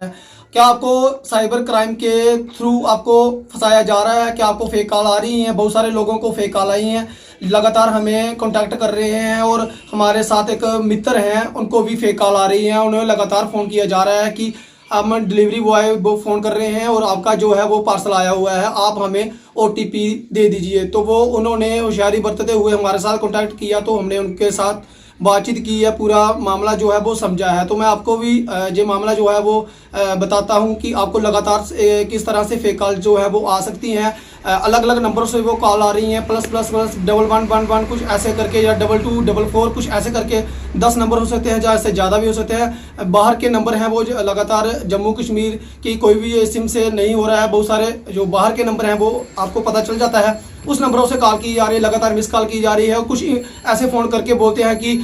क्या आपको cyber crime के थ्रू आपको फंसाया जा रहा है? क्या आपको फेक कॉल आ रही हैं? बहुत सारे लोगों को फेक कॉल आई हैं, लगातार हमें कांटेक्ट कर रहे हैं। और हमारे साथ एक मित्र हैं, उनको भी फेक कॉल आ रही हैं। उन्हें लगातार फ़ोन किया जा रहा है कि हम डिलीवरी बॉय वो फ़ोन कर रहे हैं और आपका जो है वो पार्सल आया हुआ है, आप हमें OTP दे दीजिए। तो वो उन्होंने होशियारी बरतते हुए हमारे साथ कांटेक्ट किया, तो हमने उनके साथ बातचीत की है, पूरा मामला जो है वो समझा है। तो मैं आपको भी ये मामला जो है वो बताता हूं कि आपको लगातार किस तरह से फेक कॉल जो है वो आ सकती हैं। अलग अलग नंबरों से वो कॉल आ रही हैं, प्लस प्लस प्लस 1111 कुछ ऐसे करके, या 2244 कुछ ऐसे करके 10 नंबर हो सकते हैं, जैसे ज़्यादा भी हो सकते हैं। बाहर के नंबर हैं वो लगातार जम्मू कश्मीर की कोई भी सिम से नहीं हो रहा है। बहुत सारे जो बाहर के नंबर हैं वो आपको पता चल जाता है, उस नंबरों से कॉल की जा रही है, लगातार मिस कॉल की जा रही है। और कुछ ऐसे फ़ोन करके बोलते हैं कि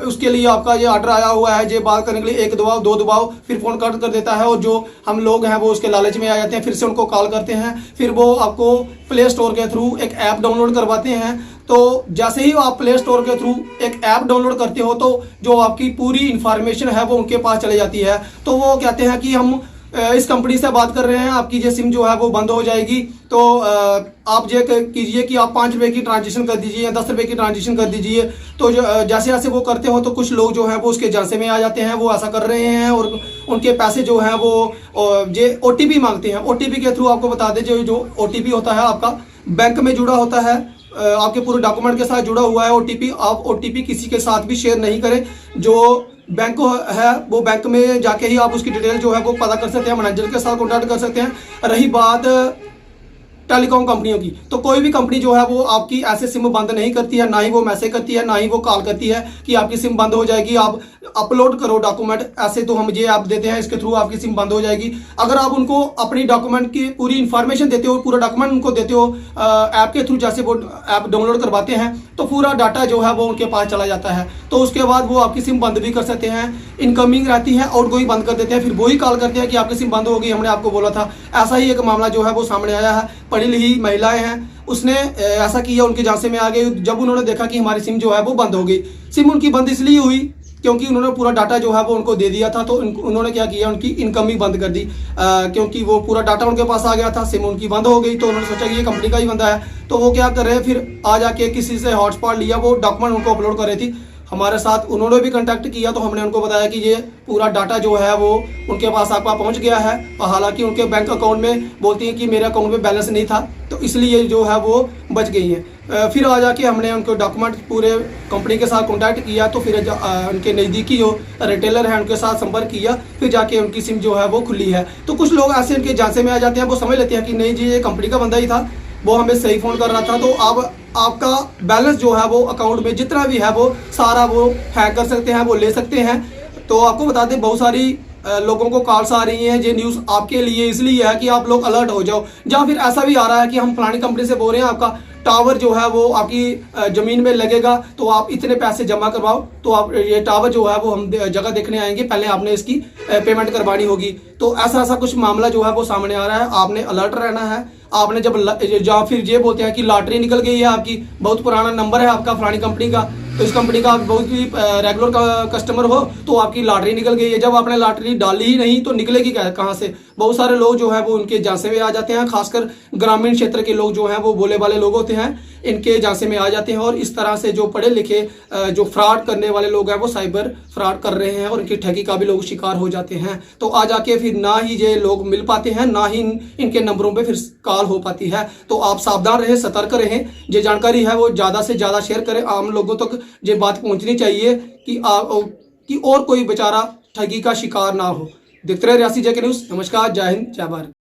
उसके लिए आपका ये ऑर्डर आया हुआ है, ये बात करने के लिए 1 दबाओ 2 दबाओ, फिर फ़ोन कट कर देता है। और जो हम लोग हैं वो उसके लालच में आ जाते हैं, फिर से उनको कॉल करते हैं। फिर वो आपको प्ले स्टोर के थ्रू एक ऐप डाउनलोड करवाते हैं। तो जैसे ही आप प्ले स्टोर के थ्रू एक ऐप डाउनलोड करते हो, तो जो आपकी पूरी इंफॉर्मेशन है वो उनके पास चली जाती है। तो वो कहते हैं कि हम इस कंपनी से बात कर रहे हैं, आपकी ये सिम जो है वो बंद हो जाएगी। तो आप ये कीजिए कि आप 5 रुपये की ट्रांजेक्शन कर दीजिए या 10 रुपये की ट्रांजेक्शन कर दीजिए। तो जैसे जैसे वो करते हो, तो कुछ लोग जो हैं वो उसके झांसे में आ जाते हैं, वो ऐसा कर रहे हैं। और उनके पैसे जो हैं वो ये OTP मांगते हैं। OTP के थ्रू आपको बता दें, जो OTP होता है आपका बैंक में जुड़ा होता है, आपके पूरे डॉक्यूमेंट के साथ जुड़ा हुआ है OTP। आप OTP किसी के साथ भी शेयर नहीं करें। जो बैंक है वो बैंक में जाके ही आप उसकी डिटेल जो है वो पता कर सकते हैं, मैनेजर के साथ कॉन्टैक्ट कर सकते हैं। रही बात टेलीकॉम कंपनियों की, तो कोई भी कंपनी जो है वो आपकी ऐसे सिम बंद नहीं करती है, ना ही वो मैसेज करती है, ना ही वो कॉल करती है कि आपकी सिम बंद हो जाएगी, आप अपलोड करो डॉक्यूमेंट। ऐसे तो हम ये ऐप देते हैं, इसके थ्रू आपकी सिम बंद हो जाएगी। अगर आप उनको अपनी डॉक्यूमेंट की पूरी इंफॉर्मेशन देते हो, पूरा डॉक्यूमेंट उनको देते हो ऐप के थ्रू, जैसे वो ऐप डाउनलोड करवाते हैं, तो पूरा डाटा जो है वो उनके पास चला जाता है। तो उसके बाद वो आपकी सिम बंद भी कर सकते हैं। इनकमिंग रहती है, आउटगोइंग बंद कर देते हैं, फिर वही कॉल करते हैं कि आपकी सिम बंद हो गई, हमने आपको बोला था। ऐसा ही एक मामला जो है वो सामने आया है। पढ़ी लिखी महिलाएं हैं, उसने ऐसा किया, उनके झांसे में आ गई। जब उन्होंने देखा कि हमारी सिम जो है वो बंद हो गई, सिम उनकी बंद इसलिए हुई क्योंकि उन्होंने पूरा डाटा जो है वो उनको दे दिया था। तो उन्होंने क्या किया, उनकी इनकमिंग बंद कर दी, क्योंकि वो पूरा डाटा उनके पास आ गया था, सिम उनकी बंद हो गई। तो उन्होंने सोचा कि ये कंपनी का ही बंदा है। तो वो क्या कर रहे हैं, फिर आ जाके किसी से हॉटस्पॉट लिया, वो डॉक्यूमेंट उनको अपलोड कर रही थी हमारे साथ। उन्होंने भी कांटेक्ट किया, तो हमने उनको बताया कि ये पूरा डाटा जो है वो उनके पास आपका पहुंच गया है। हालांकि उनके बैंक अकाउंट में बोलती हैं कि मेरे अकाउंट में बैलेंस नहीं था, तो इसलिए जो है वो बच गई हैं। फिर आ जाके हमने उनको डॉक्यूमेंट पूरे कंपनी के साथ कांटेक्ट किया, तो फिर उनके नज़दीकी जो रिटेलर है उनके साथ संपर्क किया, फिर जाके उनकी सिम जो है वो खुली है। तो कुछ लोग ऐसे उनके झांसे में आ जाते हैं, वो समझ लेते हैं कि नहीं जी ये कंपनी का बंदा ही था, वो हमें सही फ़ोन कर रहा था। तो अब आपका बैलेंस जो है वो अकाउंट में जितना भी है वो सारा वो हैक कर सकते हैं, वो ले सकते हैं। तो आपको बता दें, बहुत सारी लोगों को कॉल्स आ रही हैं। ये न्यूज़ आपके लिए इसलिए है कि आप लोग अलर्ट हो जाओ। या फिर ऐसा भी आ रहा है कि हम फलानी कंपनी से बोल रहे हैं, आपका टावर जो है वो आपकी ज़मीन में लगेगा, तो आप इतने पैसे जमा करवाओ, तो आप ये टावर जो है वो हम जगह देखने आएंगे, पहले आपने इसकी पेमेंट करवानी होगी। तो ऐसा कुछ मामला जो है वो सामने आ रहा है, आपने अलर्ट रहना है। आपने जब फिर ये बोलते हैं कि लॉटरी निकल गई है आपकी, बहुत पुराना नंबर है आपका फलानी कंपनी का, तो इस कंपनी का आप बहुत ही रेगुलर कस्टमर हो, तो आपकी लॉटरी निकल गई है। जब आपने लॉटरी डाली ही नहीं तो निकलेगी कहाँ से? बहुत सारे लोग जो है वो उनके झांसे में आ जाते हैं, खासकर ग्रामीण क्षेत्र के लोग जो हैं वो भोले वाले लोग होते हैं, इनके झांसे में आ जाते हैं। और इस तरह से जो पढ़े लिखे जो फ्रॉड करने वाले लोग हैं वो साइबर फ्रॉड कर रहे हैं, और इनकी ठगी का भी लोग शिकार हो जाते हैं। तो आ जाके फिर ना ही ये लोग मिल पाते हैं, ना ही इनके नंबरों पे फिर कॉल हो पाती है। तो आप सावधान रहें, सतर्क रहें। ये जानकारी है वो ज़्यादा से ज़्यादा शेयर करें, आम लोगों तक ये बात पहुंचनी चाहिए कि और कोई बेचारा ठगी का शिकार ना हो। देखते रहे रियासी जेके न्यूज़। नमस्कार, जय हिंद, जय भारत।